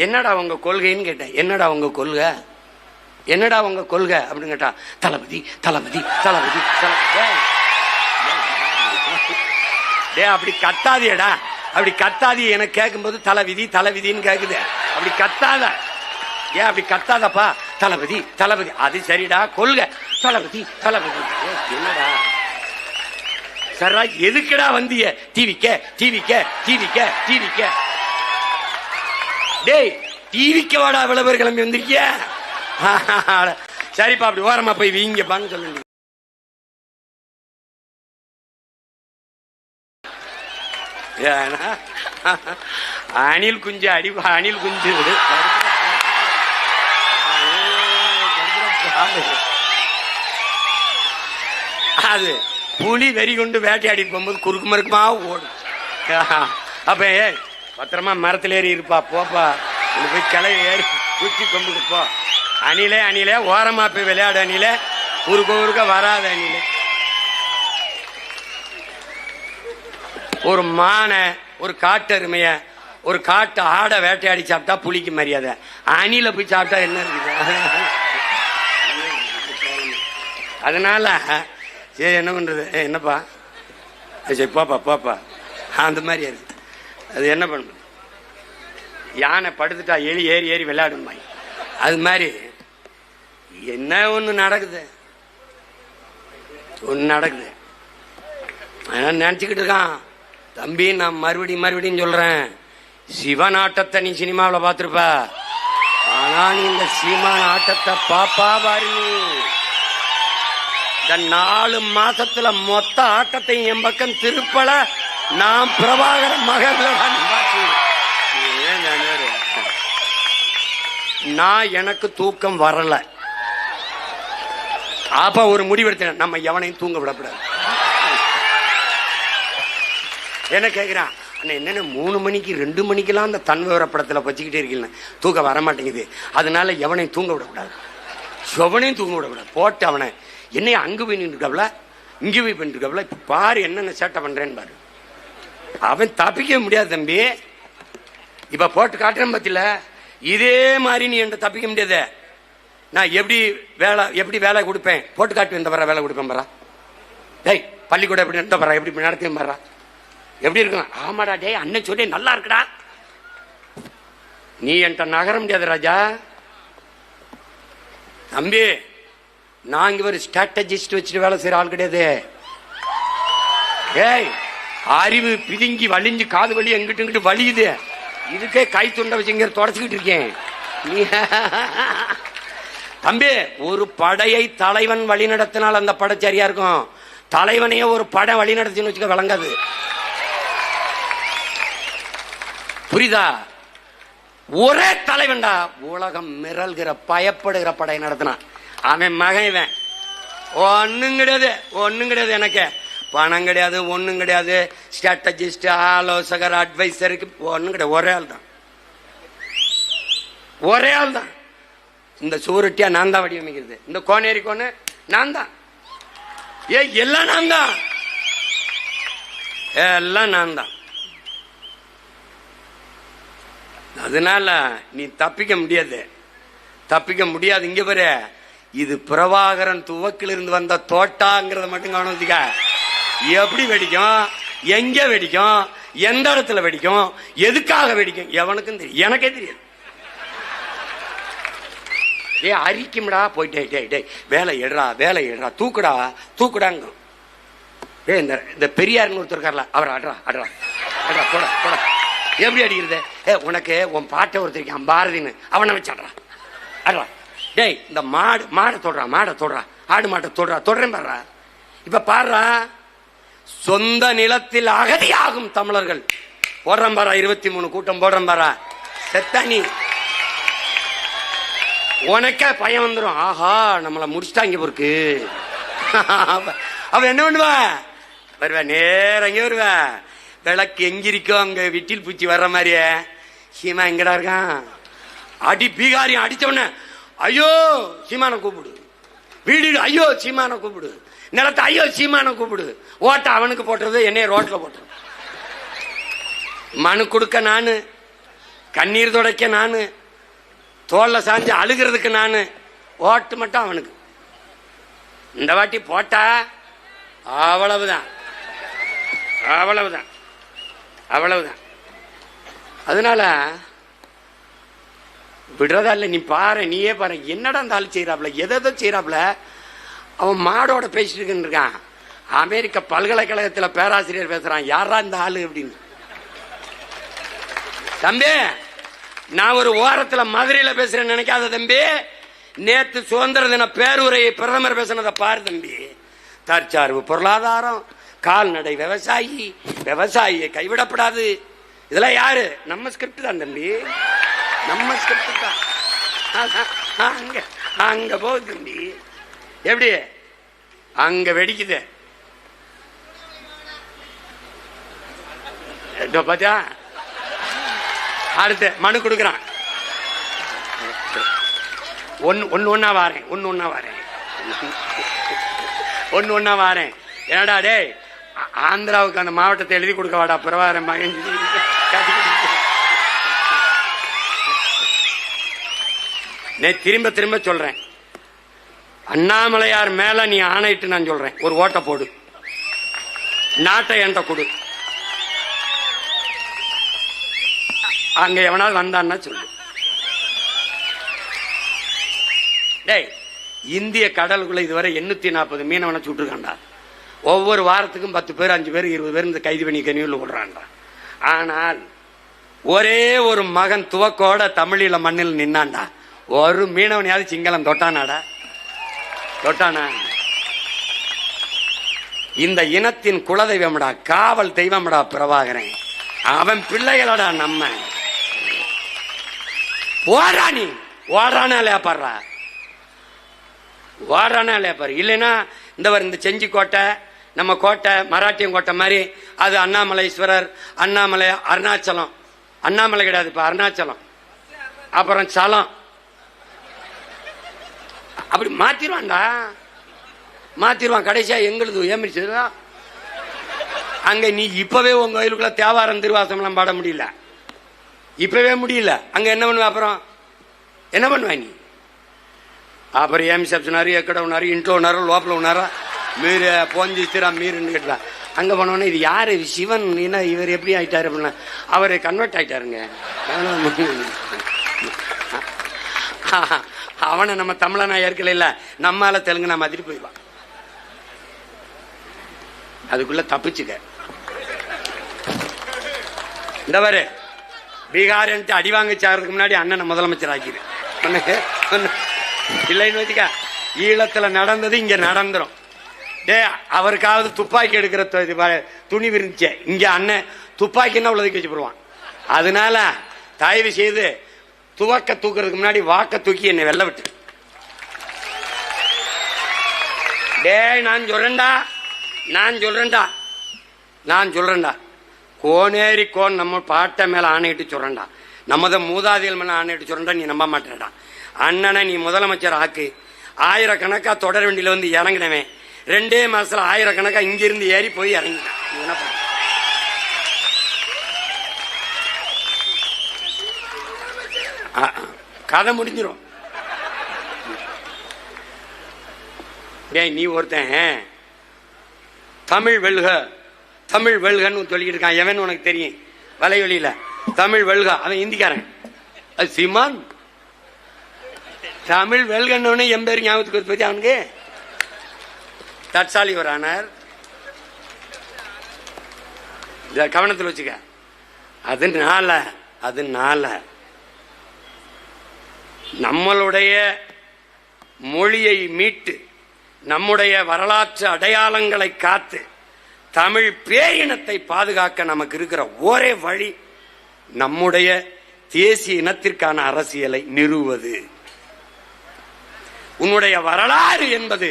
என்னடா உங்க கொள்கைன்னு கேட்டேன். என்னடா உங்க கொள்கை, என்னடா உங்க கொள்கை அப்படின்னு கேட்டா, தளபதி தளபதி தளபதி டே அப்படி கத்தாதியடா, அப்படி கத்தாதி. எனக்கு கேட்கும்போது தலைவிதி தலைவிதின்னு கேக்குது. அப்படி கத்தாத, ஏன் அப்படி கத்தாதப்பா? தளபதி தளபதி. அது சரிடா, கொள்கை தளபதி தளபதி. என்னடா சரா, எதுக்குடா வந்திய? டிவிக்க டிவிக்க டிவிக்க டிவிக்க. டேய் டிவிக்க வாடா, விளம்பர கிளம்பி வந்திருக்கிய. சரிப்பா, அப்படி ஓரமா போய் வீங்கப்பான்னு சொல்லுங்க. அணில் குஞ்சு அடி, அணில் குஞ்சு அது புலி வெறி கொண்டு வேட்டையாடி போகும்போது குறுக்கு மறுக்குமா ஓடும். அப்ப பத்திரமா மரத்துல ஏறி இருப்பா, போப்பா போய் கிளை ஏறி குச்சி கொண்டுட்டு போ. அணிலே அணிலே ஓரமா போய் விளையாடு. அணிலே குறுக்க குறுக்க வராது. அணிலே ஒரு மானை, ஒரு காட்டெருமைய, ஒரு காட்டு ஆடை வேட்டையாடி சாப்பிட்டா புலிக்கு மரியாதை. அணில போய் சாப்பிட்டா என்ன இருக்குது? அதனால சரி என்ன பண்றது, என்னப்பா சரி போப்பா போப்பா அந்த மாதிரி இருக்கு. அது என்ன பண்ணுறது, யானை படுத்துட்டா எலி ஏறி ஏறி விளையாடுமா, அது மாதிரி என்ன ஒன்று நடக்குது, ஒன்று நடக்குது. அதனால நினச்சிக்கிட்டு இருக்கான் தம்பி. நான் மறுபடியும் சொல்றேன், சிவன் ஆட்டத்தை நீ சினிமாவில் பார்த்துருப்ப, ஆனா நீ இந்த சீமான் ஆட்டத்தை பாப்பா பாரு. நீ இந்த 4 மாசத்துல மொத்த ஆட்டத்தையும் என் பக்கம் திருப்பல. நான் பிரபாகர மகன். நான் எனக்கு தூக்கம் வரல. அப்ப ஒரு முடிவெடுத்தேன், நம்ம எவனையும் தூங்க விடக்கூடாது. என்ன கேட்கிறான், என்னென்ன 3 மணிக்கு 2 மணிக்கெல்லாம் அந்த தன்விவர படத்துல வச்சுக்கிட்டே இருக்கீங்க, தூக்கம் வரமாட்டேங்குது. அதனால எவனையும் தூங்க விடக்கூடாது, எவனையும் தூங்க விடக்கூடாது. போட்டு அவனை என்னைய அங்கு போய் நின்றுக்கவல, இங்கே போய் பண்ணிருக்கவல. இப்ப பாரு என்னென்ன சேட்டை பண்றேன்னு பாரு. அவன் தப்பிக்க முடியாது தம்பி. இப்ப போட்டு காட்டுறேன் பத்தில, இதே மாதிரி நீ என்கிட்ட தப்பிக்க முடியாது. நான் எப்படி வேலை கொடுப்பேன், போட்டு காட்டு இந்த வேலை கொடுப்பேன் பாரா. டேய் பள்ளிக்கூடம் எப்படி நடத்த பாரா, எப்படி நடத்தையும் பாரா, எப்படி இருக்கும். ஆமாடா டே அண்ணன் சொல்லி நல்லா இருக்குடா. நீ என்கிட்ட நகர முடியாது ராஜா. தம்பி நான் இங்க ஒரு ஸ்ட்ராட்டஜிஸ்ட் வச்சுட்டு வேலை செய்யற ஆள் கிடையாது. ஏய் அறிவு பிதுங்கி வலிஞ்சு காது வலி எங்கிட்டு இங்கிட்டு வலியுது, இதுக்கே கை துண்டை வச்சு இங்க தொடச்சுக்கிட்டு இருக்கேன். நீ தம்பி ஒரு படையை தலைவன் வழி நடத்தினால் அந்த படை சரியா இருக்கும். தலைவனையே ஒரு படை வழி நடத்தின்னு வச்சுக்க விளங்காது. புரியுதா? ஒரே தலைவன்டா உலகம் மிரல்கிற பயப்படுகிற படை நடத்தினான். அவன் மகன் இவன். ஒன்னும் கிடையாது, ஒன்னும் கிடையாது. எனக்கு பணம் கிடையாது, ஒன்னும் கிடையாது. ஸ்ட்ராட்டஜிஸ்ட், ஆலோசகர், அட்வைசருக்கு ஒன்னும் கிடையாது. ஒரே ஆள் தான், ஒரே ஆள் தான். இந்த சூருட்டியா நான் தான் வடிவமைக்கிறது, இந்த கோனேரி கோனு நான் தான். எல்லாம் நான் தான், எல்லாம் நான் தான். அதனால நீ தப்பிக்க முடியாது, தப்பிக்க முடியாது. இங்க பாரு, இது பிரபாகரன் துவக்கிலிருந்து வந்த தோட்டாங்கிறத மட்டும் கவனிச்சுக்க. எப்படி வெடிக்கும், எங்க வெடிக்கும், எந்த இடத்துல வெடிக்கும், எதுக்காக வெடிக்கும் எவனுக்கும் தெரியும், எனக்கே தெரியாது. அரிக்கும்டா போயிட்டே வேலை எடுறா வேலை எடுறா, தூக்குடா தூக்குடாங்க. இந்த பெரியார்னு ஒருத்தர் இருக்கார்ல, அவர் அட்ரா அட்ரா அட்ரா போட போட. எப்படி அடிக்கிறது? உனக்கு உன் பாட்டை ஒருத்தருக்கான் பாரதின்னு, அவனை வச்சாடுறா அட்ரா. டேய் இந்த மாடை தொடுறா, மாடை தொடுறா, ஆடு மாட்டை தொடுறா, தொடுறேன் பாடுறா. இப்ப பாடுறா, சொந்த நிலத்தில் அகதியாகும் தமிழர்கள் போடுறேன் பாரா. 23 கூட்டம் போடுறேன் பாரா. செத்தானி உனக்கே பயம் வந்துடும். ஆஹா நம்மளை முடிச்சுட்டாங்க பொறுக்கு. அவ என்ன பண்ணுவா, வருவா நேரம் அங்கே வருவா. விளக்கு எங்கிருக்கோ அங்க விட்டில் பூச்சி வர்ற மாதிரியே. சீமா எங்கடா இருக்கான், அடி பீகாரியம் அடிச்ச உடனே ஐயோ சீமான கூப்பிடு, வீடு ஐயோ சீமான கூப்பிடு, நிலத்தை ஐயோ சீமான கூப்பிடு. ஓட்ட அவனுக்கு போட்டுறது, என்னைய ரோட்ல போட்டுறது. மனு கொடுக்க நானு, கண்ணீர் துடைக்க நானு, தோல்ல சாஞ்சு அழுகிறதுக்கு நானு, ஓட்டு மட்டும் அவனுக்கு. இந்த வாட்டி போட்டா அவ்வளவுதான், அவ்வளவுதான், அவ்வளவுதான். அதனால விடுறதா இல்ல. நீ பாரு, நீயே பாரு, என்னடா அந்த ஆள் செய்யறாப்ல, எதோ செய்யறாப்ல. அவன் மாடோட பேசிட்டு இருக்கான். அமெரிக்க பல்கலைக்கழகத்தில் பேராசிரியர் பேசுறான், யாரா இந்த ஆளு அப்படின்னு. தம்பி, நான் ஒரு ஓரத்தில் மதுரையில பேசுறேன் நினைக்காத தம்பி. நேத்து சுதந்திர தின பேருரையை பிரதமர் பேசினதை பாரு தம்பி. தற்சார்பு பொருளாதாரம், கால்நடை விவசாயி, விவசாயியை கைவிடப்படாது. இதெல்லாம் யாரு? நம்ம ஸ்கிரிப்ட் தான் தம்பி, நம்ம ஸ்கிரிப்ட் தான். அங்க அங்க போகுது தம்பி. எப்படி அங்க வெடிக்குது பாத்தியா? அடுத்து மனு கொடுக்குறான். ஒன்னா வாரேன், ஒன்னா வாரேன், ஒன்னா வாரேன். என்னடா டே, ஆந்திராவுக்கு அந்த மாவட்டத்தை எழுதி கொடுக்க வாடா பிரபாகரன் மகன். திரும்ப திரும்ப சொல்றேன், அண்ணாமலையார் மேல நீ ஆணையிட்டு நான் சொல்றேன், ஒரு ஓட்ட போடு, நாட்டை என்கிட்ட கொடு. அங்க எவனாவது வந்தான்னா சொல்லு. டேய், இந்திய கடலுக்குள்ள இதுவரை 840 மீனவனை சுட்டுருக்காண்டா. ஒவ்வொரு வாரத்துக்கும் 10 பேர் 5 பேர் 20 பேர் இந்த கைது பண்ணி கனியூர்ல விடுறான்டா. ஆனால் ஒரே ஒரு மகன் துவக்கோட தமிழில மண்ணில் நின்னான்டா. ஒரு மீனவனையாவது சிங்களம் தொட்டானாடா? தொட்டானா? இந்த இனத்தின் குலதெய்வம்டா, காவல் தெய்வம்டா பிரபாகரன். அவன் பிள்ளைகளடா நம்ம. ஓடுறா, நீ ஓடுறானா இல்லையா பாடுறா, ஓடுறானா இல்லையா பாரு. இல்லைன்னா இந்த செஞ்சி கோட்டை, நம்ம கோட்டை மராட்டியம் கோட்டை மாதிரி, அது அண்ணாமலைஸ்வரர், அண்ணாமலை அருணாச்சலம், அண்ணாமலை கிடையாது இப்ப அருணாச்சலம், அப்புறம் சலம், அப்படி மாத்திருவான்டா, மாத்திருவான். கடைசியா எங்களுக்கு ஏமிச்சதா அங்க. நீ இப்பவே உங்க கோயிலுக்குள்ள தேவாரம் திருவாசம் எல்லாம் பாட முடியல, இப்பவே முடியல. அங்க என்ன பண்ணுவ? அப்புறம் என்ன பண்ணுவ நீ? அப்புறம் ஏமி சொன்னாரு, எக்கட உணாரு, இன்ட்ரோ உணாரு, லோப்பல உணாரா, மீறு போஞ்சிஸ்திரா மீறுன்னு கேட்டா. அங்க போனோன்னா இது யாரு சிவன், என்ன இவர் எப்படி ஆயிட்டாரு அப்படின்னா, அவரு கன்வெர்ட் ஆயிட்டாருங்க. அவனை நம்ம தமிழனா ஏற்கல, இல்ல நம்மால தெலுங்கு மாதிரி போயிடுவான். அதுக்குள்ள தப்பிச்சுக்க. இந்த பாரு, பீகார் அடிவாங்க சாகிறதுக்கு முன்னாடி அண்ணனை முதலமைச்சர் ஆக்கிடு இல்லைன்னு வச்சுக்க. ஈழத்துல நடந்தது இங்க நடந்துரும். டே, அவருக்காவது துப்பாக்கி எடுக்கிற துணி விரிஞ்ச இங்க அண்ணன் துப்பாக்கின்னா உள்ளதுக்கு வச்சு போடுவான். அதனால தயவு செய்து துவக்க தூக்குறதுக்கு முன்னாடி வாக்க தூக்கி என்னை வெள்ள விட்டு. டே, நான் சொல்றேன்டா, நான் சொல்றேன்டா, நான் சொல்றேன்டா, கோனேரி கோன் நம்ம பாட்டை மேல ஆணையிட்டு சொல்றேன்டா, நமத மூதாதிகள் மேல ஆணையிட்டு சொல்றேன்டா. நீ நம்ப மாட்டேடா. அண்ணனை நீ முதலமைச்சர் ஆக்கு. ஆயிரக்கணக்கா தொடர் வண்டியில வந்து இறங்கினவன் 2 மாசத்துல ஆயிரக்கணக்கா இங்கிருந்து ஏறி போய் இறங்கினான். கதை முடிஞ்சிடும். நீ ஒருத்தன் தமிழ் வெல்க, தமிழ் வெல்கன்னு சொல்லிக்கிட்டு இருக்கான். எவன் உனக்கு தெரியும்? வலைவெளியில தமிழ் வெல்க, அவன் இந்திக்காரன். சீமான் தமிழ் வெல்கன்னு என் பேர் ஞாபகத்துக்கு பத்தி அவனுக்கு தற்சாலி வரானார். கவனத்தில் வச்சுக்க. அதனால நம்மளுடைய மொழியை மீட்டு, நம்முடைய வரலாற்று அடையாளங்களை காத்து, தமிழ் பேரினத்தை பாதுகாக்க நமக்கு இருக்கிற ஒரே வழி நம்முடைய தேசிய இனத்திற்கான அரசியலை நிறுவுவது. உன்னுடைய வரலாறு என்பது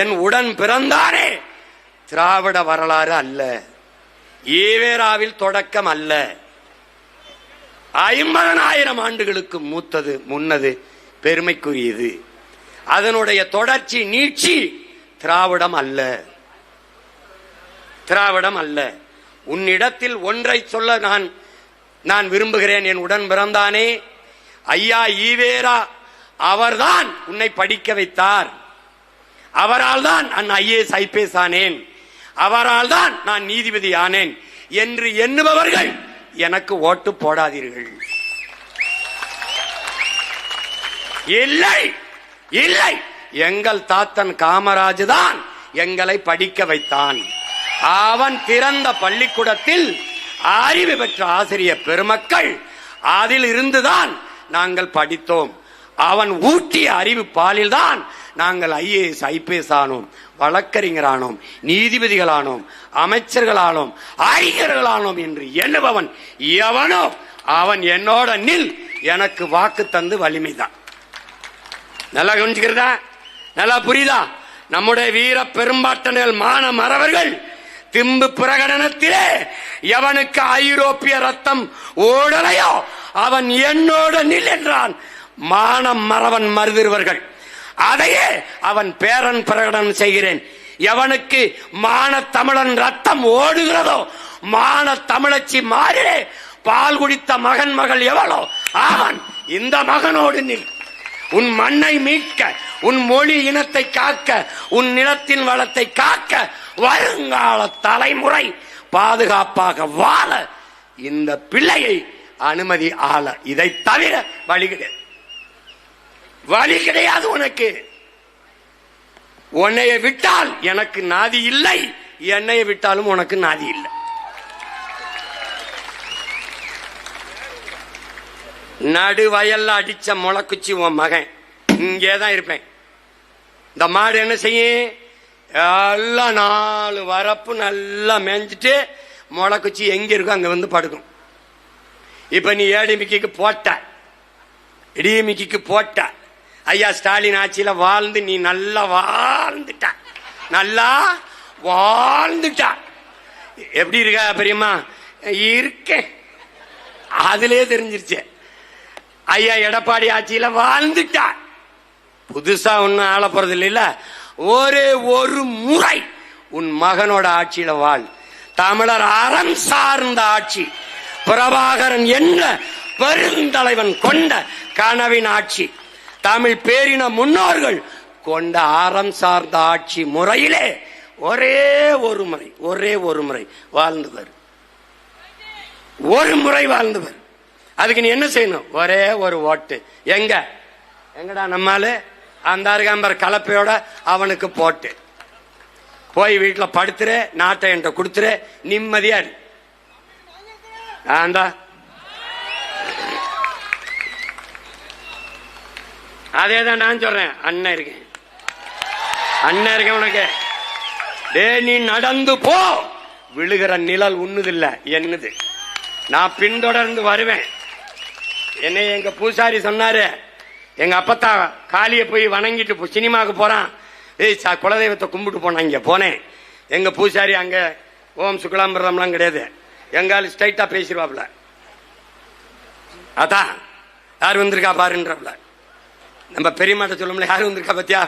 என் உடன் பிறந்தாரே திராவிட வரலாறு அல்ல, ஈவேராவில் தொடக்கம் அல்ல, 50,000 ஆண்டுகளுக்கு மூத்தது, முன்னது, பெருமைக்குரியது. அதனுடைய தொடர்ச்சி நீட்சி திராவிடம் அல்ல, திராவிடம் அல்ல. உன்னிடத்தில் ஒன்றை சொல்ல நான் நான் விரும்புகிறேன். என் உடன் பிறந்தானே ஐயா ஈவேரா, அவர்தான் உன்னை படிக்க வைத்தார், அவரால் தான் நான் IAS IPS ஆனேன், அவரால் தான் நான் நீதிபதி ஆனேன் என்று எண்ணுபவர்கள் எனக்கு ஓட்டு போடாதீர்கள். இல்லை இல்லை, எங்கள் தாத்தன் காமராஜ் தான் எங்களை படிக்க வைத்தான். அவன் திறந்த பள்ளிக்கூடத்தில் அறிவு பெற்ற ஆசிரியர் பெருமக்கள், அதில் இருந்துதான் நாங்கள் படித்தோம். அவன் ஊட்டிய அறிவு பாலில் தான் நாங்கள் IAS IPS ஆனோம், வழக்கறிஞரானோம், நீதிபதிகளானோம், அமைச்சர்களானோம், அறிஞர்களானோம் என்று எண்ணுபவன் எவனோ அவன் என்னோட நில், எனக்கு வாக்கு தந்து வலிமைதான். நல்லா கவனிச்சுக்கிறதா? நல்லா புரியுதா? நம்முடைய வீர பெரும்பாட்டங்கள் மான மறவர்கள் திம்பு பிரகடனத்திலே எவனுக்கு ஐரோப்பிய ரத்தம் ஓடலையோ அவன் என்னோட நில் என்றான். மானம் மறவன் மருதிருவர்கள் அதையே அவன் பேரன் பிரகடனம் செய்கிறேன். எவனுக்கு மான தமிழன் ரத்தம் ஓடுகிறதோ, மான தமிழச்சி மாறிலே பால் குடித்த மகன் மகள் எவளோ அவன் இந்த மகனோடு நில். உன் மண்ணை மீட்க, உன் மொழி இனத்தை காக்க, உன் நிலத்தின் வளத்தை காக்க, வருங்கால தலைமுறை பாதுகாப்பாக வாழ இந்த பிள்ளையை அனுமதி ஆள. இதை தவிர வழி கிடையாது, வழி கிடையாது உனக்கு. உன்னைய விட்டால் எனக்கு நாதி இல்லை, என்னைய விட்டாலும் உனக்கு நாதி இல்லை. நடு வயல்ல அடிச்ச முளைக்குச்சி உன் மகன் இங்கேதான் இருப்பேன். இந்த மாடு என்ன செய்யும்? எல்லாம் 4 வரப்பு நல்லா மேய்ஞ்சிட்டு முளைக்குச்சி எங்க இருக்கும் அங்க வந்து படுக்கும். இப்ப நீ ஏடிமிக்கு போட்ட, இடிமிக்கு போட்ட, ஐயா ஸ்டாலின் ஆட்சியில வாழ்ந்து நீ நல்லா வாழ்ந்துட்ட, நல்லா வாழ்ந்துட்ட. எப்படி இருக்கா பெரியம்மா? இருக்கேன், அதுலயே தெரிஞ்சிருச்சு. ஐயா எடப்பாடி ஆட்சியில வாழ்ந்துட்டா, புதுசா ஒன்னும் ஆள போறது இல்ல. ஒரே ஒரு முறை உன் மகனோட ஆட்சியில வாழ். தமிழர் அறம் சார்ந்த ஆட்சி, பிரபாகரன் என்ற பெருந்தலைவன் கொண்ட கனவின் ஆட்சி, தமிழ் பேரின முன்னோர்கள் கொண்ட அறம் சார்ந்த ஆட்சி முறையிலே ஒரே ஒரு முறை வாழ்ந்தவர், ஒரு முறை வாழ்ந்தவர். அதுக்கு நீ என்ன செய்யணும்? ஒரே ஒரு ஓட்டு. எங்கடா நம்மால அந்த அருகாம்பர் கலப்பையோட அவனுக்கு போட்டு போய் வீட்டுல படுத்துரு, நாட்டை என்கிட்ட கொடுத்துரு, நிம்மதியா இரு. அதேதான் நான் சொல்றேன். அண்ணன் இருக்கேன், அண்ணன் இருக்கேன் உனக்கு. டே நீ நடந்து போ, விழுகிற நிழல் உண்ணுதில்ல என்னது. நான் பின்தொடர்ந்து வருவேன். என்னை எங்க பூசாரி சொன்னாரு, எங்க அப்பத்தா காளிய போய் வணங்கிட்டு சினிமாவுக்கு போறான், குலதெய்வத்தை கும்பிட்டு போனா. இங்க போனேன், எங்க பூசாரி அங்க ஓம் சுக்லாம்பிரதம்லாம் கிடையாது, எங்கால ஸ்ட்ரைட்டா பேசிடுவாப்ல. அதான் யார் வந்திருக்கா பாருன்றப்ல. நம்ம பெரியமாட்ட சொல்லும்ல, யார் வந்திருக்கா பத்தியா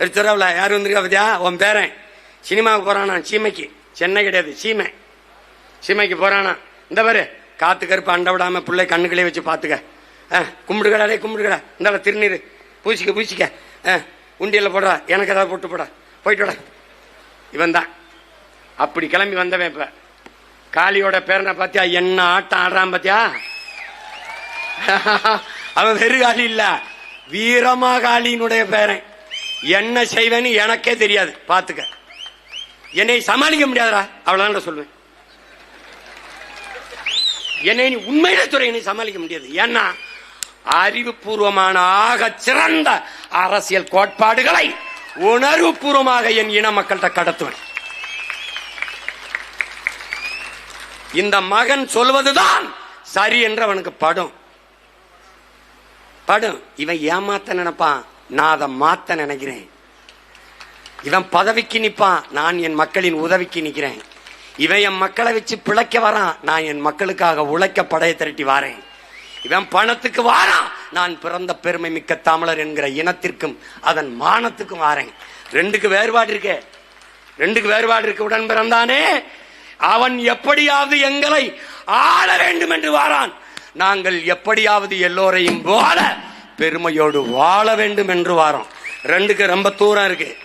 எடுத்துறவுல, யார் வந்திருக்கா பத்தியா உன் பேரன் சினிமாவுக்கு போறானா, சீமைக்கு, சென்னை கிடையாது சீமை, சீமைக்கு போறானா. இந்த பாரு காத்து கருப்பு அண்ட விடாம பிள்ளை கண்ணுகளே வச்சு பாத்துக்க. கும்பிடுகடா, கும்பிடுகடா, இந்த திருநீர் பூசிக்க, உண்டியல போடுறா, எனக்கு ஏதாவது போட்டு போடா, போயிட்டு இவன் தான் அப்படி கிளம்பி வந்தவன். இப்ப காளியோட பேரனை பாத்தியா என்ன ஆட்டம் ஆடுறான் பாத்தியா? அவன் வெறு காளி இல்ல, வீரமா காளியினுடைய பேரன். என்ன செய்வேன்னு எனக்கே தெரியாது, பாத்துக்க. என்னை சமாளிக்க முடியாதுடா, அவ்வளவுதான் சொல்லுவேன். என்னை உண்மையில துறையினை சமாளிக்க முடியாது. ஏன்னா அறிவுபூர்வமான ஆக சிறந்த அரசியல் கோட்பாடுகளை உணர்வு பூர்வமாக என் இன மக்கள்கிட்ட கடத்துவேன். இந்த மகன் சொல்வதுதான் சரி என்று அவனுக்கு படும். இவன் ஏமாத்த நினைப்பான், நான் அதை மாத்த நினைக்கிறேன். இவன் பதவிக்கு நிப்பான், நான் என் மக்களின் உதவிக்கு நிக்கிறேன். இவன் என் மக்களை வச்சு பிழைக்க வரான், நான் என் மக்களுக்காக உழைக்க படைய திரட்டி வாரேன். இவன் பணத்துக்கு வாரான், நான் பிறந்த பெருமை மிக்க தமிழர் என்கிற இனத்திற்கும் அதன் மானத்துக்கும் வாரேன். ரெண்டுக்கு வேறுபாடு இருக்கு, உடன் பிறந்தானே அவன் எப்படியாவது எங்களை ஆள வேண்டும் என்று வாரான். நாங்கள் எப்படியாவது எல்லோரையும் போல பெருமையோடு வாழ வேண்டும் என்று வாரோம். ரெண்டுக்கு ரொம்ப தூரம் இருக்கு.